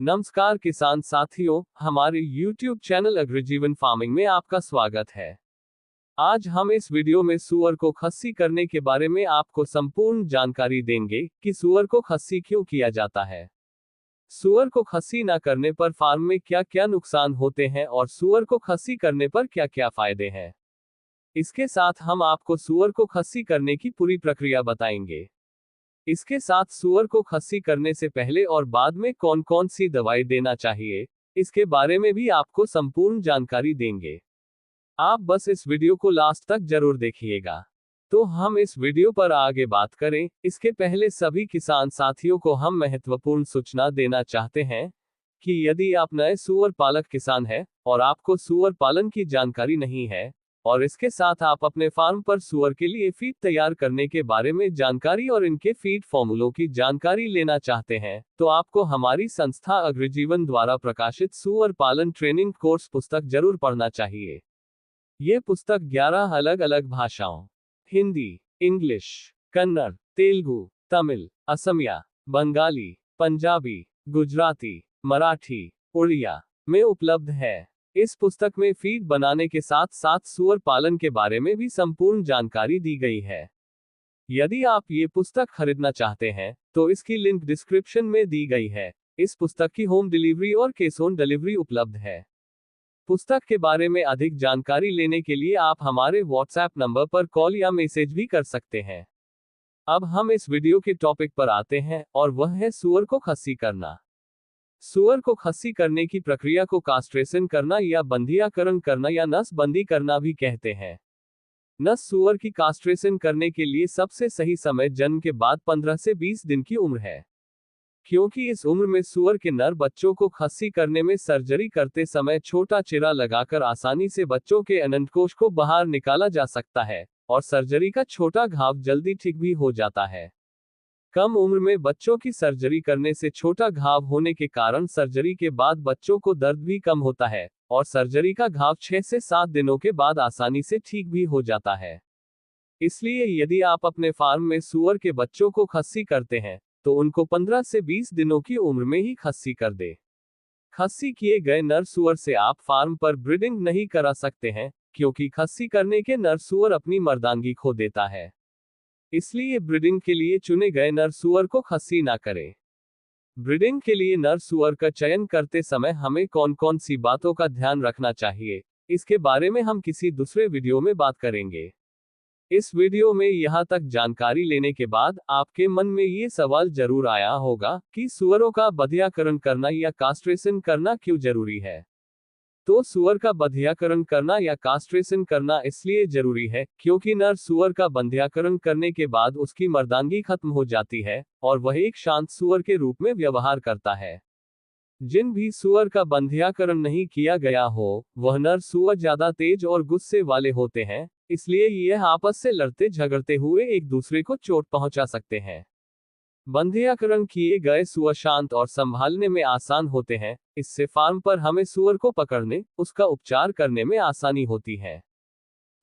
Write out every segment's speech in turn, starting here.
नमस्कार किसान साथियों, हमारे YouTube चैनल अग्रजीवन फार्मिंग में आपका स्वागत है। आज हम इस वीडियो में सूअर को खस्सी करने के बारे में आपको संपूर्ण जानकारी देंगे कि सूअर को खस्सी क्यों किया जाता है। सूअर को खस्सी न करने पर फार्म में क्या क्या नुकसान होते हैं और सूअर को खस्सी करने पर क्या क्या फायदे हैं। इसके साथ हम आपको सूअर को खस्सी करने की पूरी प्रक्रिया बताएंगे। इसके साथ सूअर को खस्सी करने से पहले और बाद में कौन कौन सी दवाई देना चाहिए, इसके बारे में भी आपको संपूर्ण जानकारी देंगे। आप बस इस वीडियो को लास्ट तक जरूर देखिएगा। तो हम इस वीडियो पर आगे बात करें, इसके पहले सभी किसान साथियों को हम महत्वपूर्ण सूचना देना चाहते हैं कि यदि आप नए सूअर पालक किसान हैं और आपको सूअर पालन की जानकारी नहीं है और इसके साथ आप अपने फार्म पर सूअर के लिए फीड तैयार करने के बारे में जानकारी और इनके फीड फॉर्मूलों की जानकारी लेना चाहते हैं, तो आपको हमारी संस्था अग्रजीवन द्वारा प्रकाशित सूअर पालन ट्रेनिंग कोर्स पुस्तक जरूर पढ़ना चाहिए। ये पुस्तक 11 अलग अलग भाषाओं हिंदी, इंग्लिश, कन्नड़, तेलुगु, तमिल, असमिया, बंगाली, पंजाबी, गुजराती, मराठी, उड़िया में उपलब्ध है। इस पुस्तक में फीड बनाने के साथ साथ सूअर पालन के बारे में भी संपूर्ण जानकारी दी गई है। यदि आप ये पुस्तक खरीदना चाहते हैं तो इसकी लिंक डिस्क्रिप्शन में दी गई है। इस पुस्तक की होम डिलीवरी और कैश ऑन डिलीवरी उपलब्ध है। पुस्तक के बारे में अधिक जानकारी लेने के लिए आप हमारे व्हाट्सएप नंबर पर कॉल या मैसेज भी कर सकते हैं। अब हम इस वीडियो के टॉपिक पर आते हैं और वह है सूअर को खस्सी करना। सूअर को खस्सी करने की प्रक्रिया को कास्ट्रेशन करना या बंधियाकरण करना या नसबंदी करना भी कहते हैं। नस सूअर की कास्ट्रेशन करने के लिए सबसे सही समय जन्म के बाद 15 से 20 दिन की उम्र है, क्योंकि इस उम्र में सूअर के नर बच्चों को खस्सी करने में सर्जरी करते समय छोटा चिरा लगाकर आसानी से बच्चों के अनंतकोश को बाहर निकाला जा सकता है और सर्जरी का छोटा घाव जल्दी ठीक भी हो जाता है। कम उम्र में बच्चों की सर्जरी करने से छोटा घाव होने के कारण सर्जरी के बाद बच्चों को दर्द भी कम होता है और सर्जरी का घाव 6 से 7 दिनों के बाद आसानी से ठीक भी हो जाता है। इसलिए यदि आप अपने फार्म में सूअर के बच्चों को खस्सी करते हैं तो उनको 15 से 20 दिनों की उम्र में ही खस्सी कर दे। खस्सी किए गए नर सूअर से आप फार्म पर ब्रीडिंग नहीं करा सकते हैं, क्योंकि खस्सी करने के नर सूअर अपनी मर्दानगी खो देता है। इसलिए ब्रीडिंग के लिए चुने गए नर सूअर को खस्सी ना करें। ब्रीडिंग के लिए नर सूअर का चयन करते समय हमें कौन कौन सी बातों का ध्यान रखना चाहिए, इसके बारे में हम किसी दूसरे वीडियो में बात करेंगे। इस वीडियो में यहाँ तक जानकारी लेने के बाद आपके मन में ये सवाल जरूर आया होगा कि सूअरों का बंधियाकरण करना या कास्ट्रेशन करना क्यों जरूरी है। तो सूअर का बंधियाकरण करना या कास्ट्रेशन करना इसलिए जरूरी है क्योंकि नर सूअर का बंधियाकरण करने के बाद उसकी मर्दानगी खत्म हो जाती है और वह एक शांत सूअर के रूप में व्यवहार करता है। जिन भी सूअर का बंधियाकरण नहीं किया गया हो, वह नर सूअर ज्यादा तेज और गुस्से वाले होते हैं, इसलिए यह आपस से लड़ते झगड़ते हुए एक दूसरे को चोट पहुंचा सकते हैं। बंधियाकरण किए गए सूअर शांत और संभालने में आसान होते हैं, इससे फार्म पर हमें सूअर को पकड़ने, उसका उपचार करने में आसानी होती है।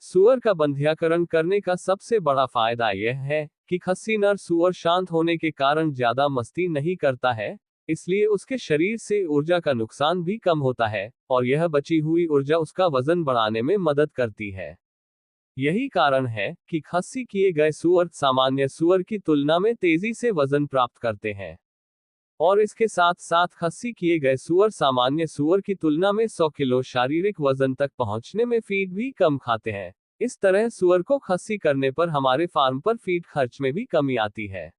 सूअर का बंधियाकरण करने का सबसे बड़ा फायदा यह है कि खस्सी नर सूअर शांत होने के कारण ज्यादा मस्ती नहीं करता है, इसलिए उसके शरीर से ऊर्जा का नुकसान भी कम होता है और यह बची हुई ऊर्जा उसका वजन बढ़ाने में मदद करती है। यही कारण है कि खस्सी किए गए सूअर सामान्य सूअर की तुलना में तेजी से वजन प्राप्त करते हैं और इसके साथ साथ खस्सी किए गए सूअर सामान्य सूअर की तुलना में 100 किलो शारीरिक वजन तक पहुंचने में फीड भी कम खाते हैं। इस तरह सूअर को खस्सी करने पर हमारे फार्म पर फीड खर्च में भी कमी आती है।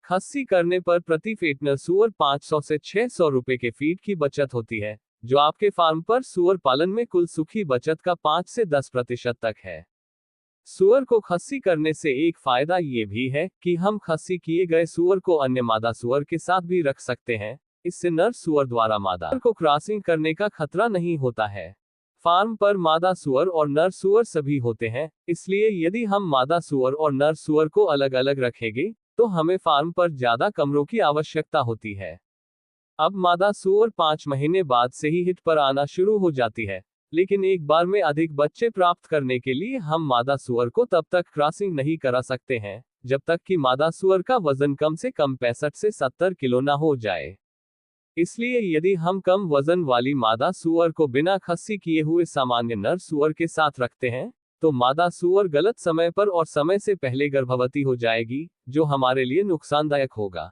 खस्सी करने पर प्रति फेटनर सूअर 500 से 600 रुपए के फीड की बचत होती है, जो आपके फार्म पर सूअर पालन में कुल सूखी बचत का 5 से 10% तक है। सूअर को खस्सी करने से एक फायदा ये भी है कि हम खस्सी किए गए सूअर को अन्य मादा सूअर के साथ भी रख सकते हैं। इससे नर सूअर द्वारा मादा को क्रॉसिंग करने का खतरा नहीं होता है। फार्म पर मादा सूअर और नर सूअर सभी होते हैं, इसलिए यदि हम मादा सूअर और नर सूअर को अलग अलग रखेंगे तो हमें फार्म पर ज्यादा कमरों की आवश्यकता होती है। अब मादा सूअर 5 महीने बाद से ही हिट पर आना शुरू हो जाती है, लेकिन एक बार में अधिक बच्चे प्राप्त करने के लिए हम मादा सूअर को तब तक क्रॉसिंग नहीं करा सकते हैं जब तक कि मादा सूअर का वजन कम से कम 65 से 70 किलो ना हो जाए। इसलिए यदि हम कम वजन वाली मादा सूअर को बिना खस्सी किए हुए सामान्य नर सूअर के साथ रखते हैं, तो मादा सूअर गलत समय पर और समय से पहले गर्भवती हो जाएगी, जो हमारे लिए नुकसानदायक होगा।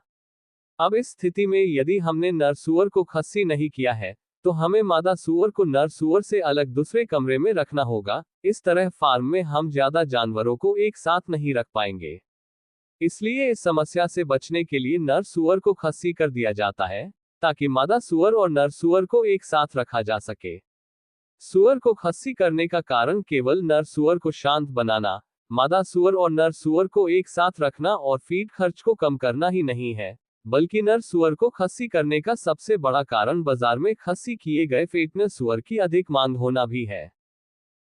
अब इस स्थिति में यदि हमने नर सूअर को खस्सी नहीं किया है, तो हमें मादा सूअर को नर सूअर से अलग दूसरे कमरे में रखना होगा। इस तरह फार्म में हम ज्यादा जानवरों को एक साथ नहीं रख पाएंगे। इसलिए इस समस्या से बचने के लिए नर सूअर को खस्सी कर दिया जाता है, ताकि मादा सूअर और नर सूअर को एक साथ रखा जा सके। सूअर को खस्सी करने का कारण केवल नर सूअर को शांत बनाना, मादा सूअर और नर सूअर को एक साथ रखना और फीड खर्च को कम करना ही नहीं है, बल्कि नर सूअर को खस्सी करने का सबसे बड़ा कारण बाजार में खस्सी किए गए फेटनर सूअर की अधिक मांग होना भी है।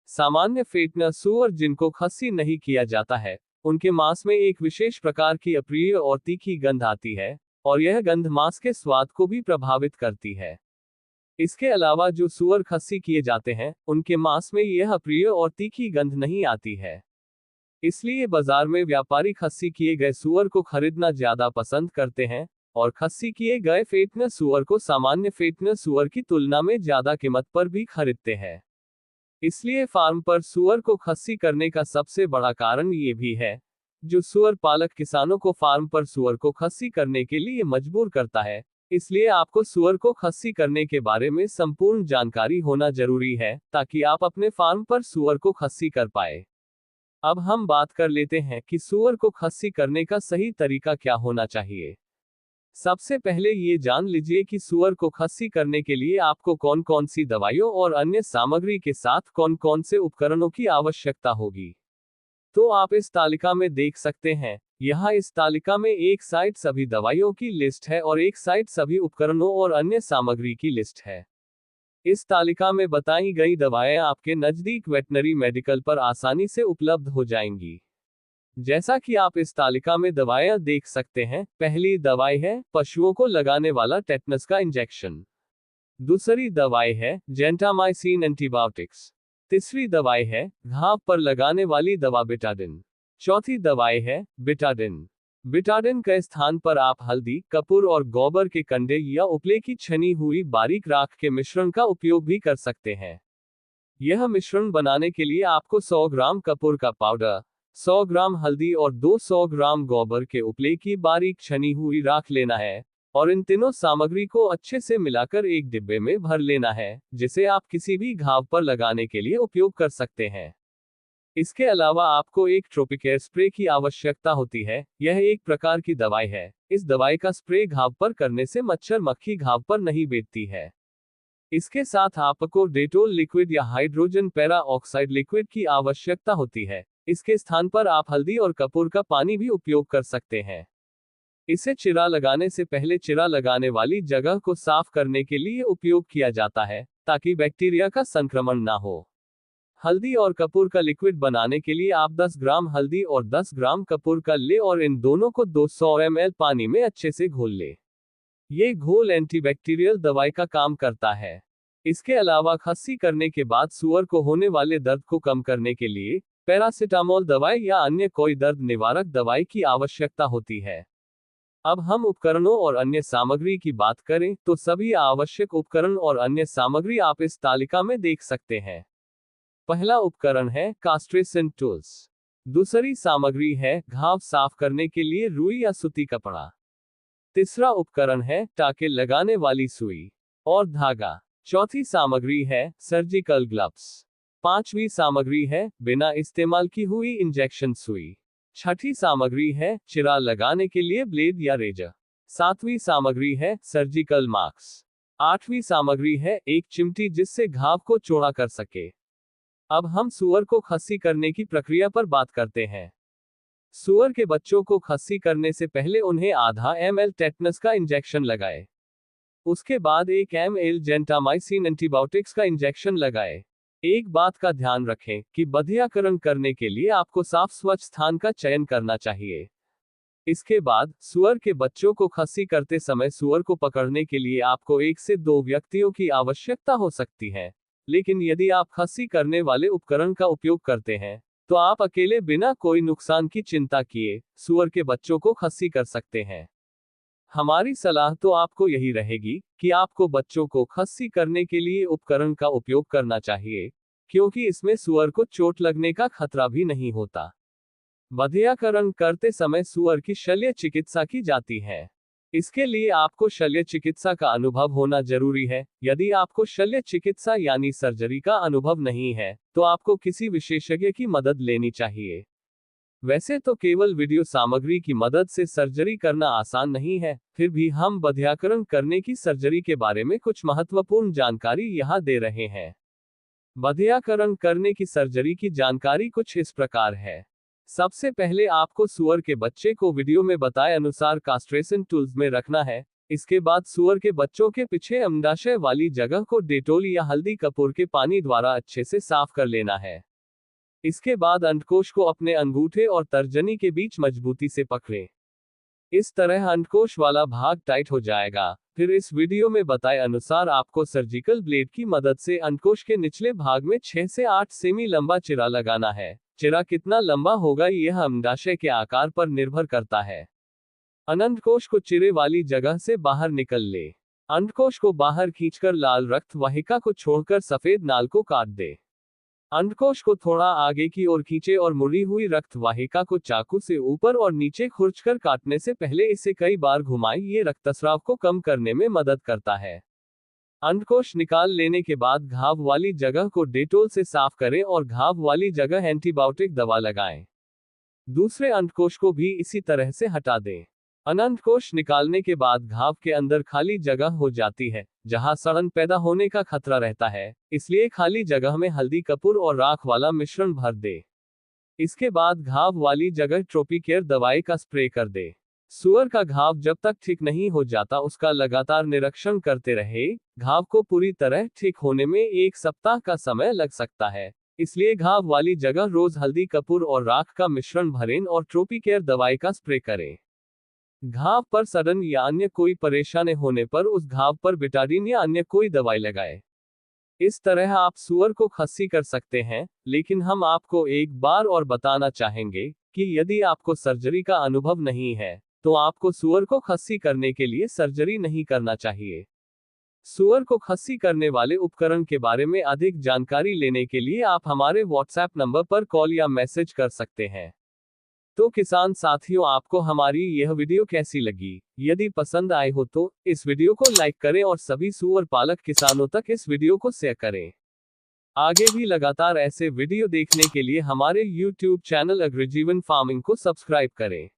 सामान्य फेटनर सूअर जिनको खस्सी नहीं किया जाता है, उनके मांस में एक विशेष प्रकार की अप्रिय और तीखी गंध आती है, और यह गंध मांस के स्वाद को भी प्रभावित करती है। इसके अलावा जो सूअर खस्सी किए जाते हैं, उनके मांस में यह अप्रिय और तीखी गंध नहीं आती है। इसलिए बाजार में व्यापारी खस्सी किए गए सूअर को खरीदना ज्यादा पसंद करते हैं, और खस्सी किए गए फेटनर सूअर को सामान्य फेटनर सूअर की तुलना में ज्यादा कीमत पर भी खरीदते हैं। इसलिए फार्म पर सूअर को खस्सी करने का सबसे बड़ा कारण ये भी है, जो सूअर पालक किसानों को फार्म पर सूअर को खस्सी करने के लिए मजबूर करता है। इसलिए आपको सूअर को खस्सी करने के बारे में संपूर्ण जानकारी होना जरूरी है, ताकि आप अपने फार्म पर सूअर को खस्सी कर पाए। अब हम बात कर लेते हैं कि सूअर को खस्सी करने का सही तरीका क्या होना चाहिए। सबसे पहले ये जान लीजिए कि सूअर को खस्सी करने के लिए आपको कौन कौन सी दवाइयों और अन्य सामग्री के साथ कौन कौन से उपकरणों की आवश्यकता होगी। तो आप इस तालिका में देख सकते हैं। यहाँ इस तालिका में एक साइड सभी दवाइयों की लिस्ट है और एक साइड सभी उपकरणों और अन्य सामग्री की लिस्ट है। इस तालिका में बताई गई दवाएं आपके नजदीक वेटनरी मेडिकल पर आसानी से उपलब्ध हो जाएंगी। जैसा कि आप इस तालिका में दवाएं देख सकते हैं, पहली दवाई है पशुओं को लगाने वाला टेटनस का इंजेक्शन। दूसरी दवाई है जेंटामाइसिन एंटीबायोटिक्स। तीसरी दवाई है घाव पर लगाने वाली दवा बिटाडिन। चौथी दवाई है बिटाडिन। बिटाडिन के स्थान पर आप हल्दी, कपूर और गोबर के कंडे या उपले की छनी हुई बारीक राख के मिश्रण का उपयोग भी कर सकते हैं। यह मिश्रण बनाने के लिए आपको 100 ग्राम कपूर का पाउडर, 100 ग्राम हल्दी और 200 ग्राम गोबर के उपले की बारीक छनी हुई राख लेना है, और इन तीनों सामग्री को अच्छे से मिलाकर एक डिब्बे में भर लेना है, जिसे आप किसी भी घाव पर लगाने के लिए उपयोग कर सकते हैं। इसके अलावा आपको एक ट्रोपिकेयर स्प्रे की आवश्यकता होती है। यह एक प्रकार की दवाई है। इस दवाई का स्प्रे घाव पर करने से मच्छर मक्खी घाव पर नहीं बैठती है। इसके साथ आपको डेटोल लिक्विड या हाइड्रोजन पेरा ऑक्साइड लिक्विड की आवश्यकता होती है। इसके स्थान पर आप हल्दी और कपूर का पानी भी उपयोग कर सकते हैं। इसे चिरा लगाने से पहले चिरा लगाने वाली जगह को साफ करने के लिए उपयोग किया जाता है, ताकि बैक्टीरिया का संक्रमण ना हो। हल्दी और कपूर का लिक्विड बनाने के लिए आप 10 ग्राम हल्दी और 10 ग्राम कपूर का ले और इन दोनों को 200 ml पानी में अच्छे से घोल ले। ये घोल एंटीबैक्टीरियल दवाई का काम करता है। इसके अलावा खस्सी करने के बाद सूअर को होने वाले दर्द को कम करने के लिए पैरासिटामोल दवाई या अन्य कोई दर्द निवारक दवाई की आवश्यकता होती है। अब हम उपकरणों और अन्य सामग्री की बात करें तो सभी आवश्यक उपकरण और अन्य सामग्री आप इस तालिका में देख सकते हैं। पहला उपकरण है कास्ट्रेशन टूल्स। दूसरी सामग्री है घाव साफ करने के लिए रुई या सूती कपड़ा। तीसरा उपकरण है टाके लगाने वाली सुई और धागा। चौथी सामग्री है सर्जिकल ग्लव्स। पांचवी सामग्री है बिना इस्तेमाल की हुई इंजेक्शन सुई। छठी सामग्री है चिरा लगाने के लिए ब्लेड या रेजर। सातवीं सामग्री है सर्जिकल मास्क। आठवीं सामग्री है एक चिमटी जिससे घाव को चौड़ा कर सके। अब हम सूअर को खस्सी करने की प्रक्रिया पर बात करते हैं। सूअर के बच्चों को खस्सी करने से पहले उन्हें आधा ml टेटनस का इंजेक्शन लगाए। उसके बाद 1 ml जेंटामाइसिन एंटीबायोटिक्स का इंजेक्शन लगाए। एक बात का ध्यान रखें कि बधियाकरण करने के लिए आपको साफ स्वच्छ स्थान का चयन करना चाहिए। इसके बाद सूअर के बच्चों को खस्सी करते समय सूअर को पकड़ने के लिए आपको 1 से 2 व्यक्तियों की आवश्यकता हो सकती है, लेकिन यदि आप खस्सी करने वाले उपकरण का उपयोग करते हैं, तो आप अकेले बिना कोई नुकसान की चिंता किए सूअर के बच्चों को खस्सी कर सकते हैं। हमारी सलाह तो आपको यही रहेगी कि आपको बच्चों को खस्सी करने के लिए उपकरण का उपयोग करना चाहिए, क्योंकि इसमें सूअर को चोट लगने का खतरा भी नहीं होता। बधियाकरण करते समय सूअर की शल्य चिकित्सा की जाती है। इसके लिए आपको शल्य चिकित्सा का अनुभव होना जरूरी है। यदि आपको शल्य चिकित्सा यानी सर्जरी का अनुभव नहीं है, तो आपको किसी विशेषज्ञ की मदद लेनी चाहिए। वैसे तो केवल वीडियो सामग्री की मदद से सर्जरी करना आसान नहीं है, फिर भी हम बधियाकरण करने की सर्जरी के बारे में कुछ महत्वपूर्ण जानकारी यहाँ दे रहे हैं। बधियाकरण करने की सर्जरी की जानकारी कुछ इस प्रकार है। सबसे पहले आपको सूअर के बच्चे को वीडियो में बताए अनुसार कास्ट्रेशन टूल्स में रखना है। इसके बाद सूअर के बच्चों के पीछे अंडाशय वाली जगह को डेटोल या हल्दी कपूर के पानी द्वारा अच्छे से साफ कर लेना है। इसके बाद अंडकोश को अपने अंगूठे और तर्जनी के बीच मजबूती से पकड़ें। इस तरह अंडकोश वाला भाग टाइट हो जाएगा। फिर इस वीडियो में बताए अनुसार आपको सर्जिकल ब्लेड की मदद से अंडकोश के निचले भाग में 6 से 8 सेमी लंबा चिरा लगाना है। चिरा कितना लंबा होगा यह अंडाशय के आकार पर निर्भर करता है। अंडकोश को चिरे वाली जगह से बाहर निकल ले। अंडकोश को बाहर खींचकर लाल रक्त वाहिका को छोड़कर सफेद नाल को काट दे। अंडकोश को थोड़ा आगे की ओर खींचे और मुड़ी हुई रक्त वाहिका को चाकू से ऊपर और नीचे खुरचकर काटने से पहले इसे कई बार घुमाएं। ये रक्तस्राव को कम करने में मदद करता है। अंडकोश निकाल लेने के बाद घाव वाली जगह को डेटोल से साफ करें और घाव वाली जगह एंटीबायोटिक दवा लगाएं। दूसरे अंडकोश को भी इसी तरह से हटा दें। अंडकोश निकालने के बाद घाव के अंदर खाली जगह हो जाती है, जहां सड़न पैदा होने का खतरा रहता है, इसलिए खाली जगह में हल्दी कपूर और राख वाला मिश्रण भर दे। इसके बाद घाव वाली जगह ट्रोपिकेयर दवाई का स्प्रे कर दे। सूअर का घाव जब तक ठीक नहीं हो जाता उसका लगातार निरीक्षण करते रहे। घाव को पूरी तरह ठीक होने में 1 सप्ताह का समय लग सकता है, इसलिए घाव वाली जगह रोज हल्दी कपूर और राख का मिश्रण भरें और ट्रोपिकेयर दवाई का स्प्रे करें। घाव पर सड़न या अन्य कोई परेशानी होने पर उस घाव पर बेटाडीन या अन्य कोई दवाई लगाएं। इस तरह आप सूअर को खस्सी कर सकते हैं, लेकिन हम आपको एक बार और बताना चाहेंगे कि यदि आपको सर्जरी का अनुभव नहीं है, तो आपको सूअर को खस्सी करने के लिए सर्जरी नहीं करना चाहिए। सूअर को खस्सी करने वाले उपकरण के बारे में अधिक जानकारी लेने के लिए आप हमारे व्हाट्सएप नंबर पर कॉल या मैसेज कर सकते हैं। तो किसान साथियों, आपको हमारी यह वीडियो कैसी लगी? यदि पसंद आए हो तो इस वीडियो को लाइक करें और सभी सूअर पालक किसानों तक इस वीडियो को शेयर करें। आगे भी लगातार ऐसे वीडियो देखने के लिए हमारे YouTube चैनल अग्रजीवन फार्मिंग को सब्सक्राइब करें।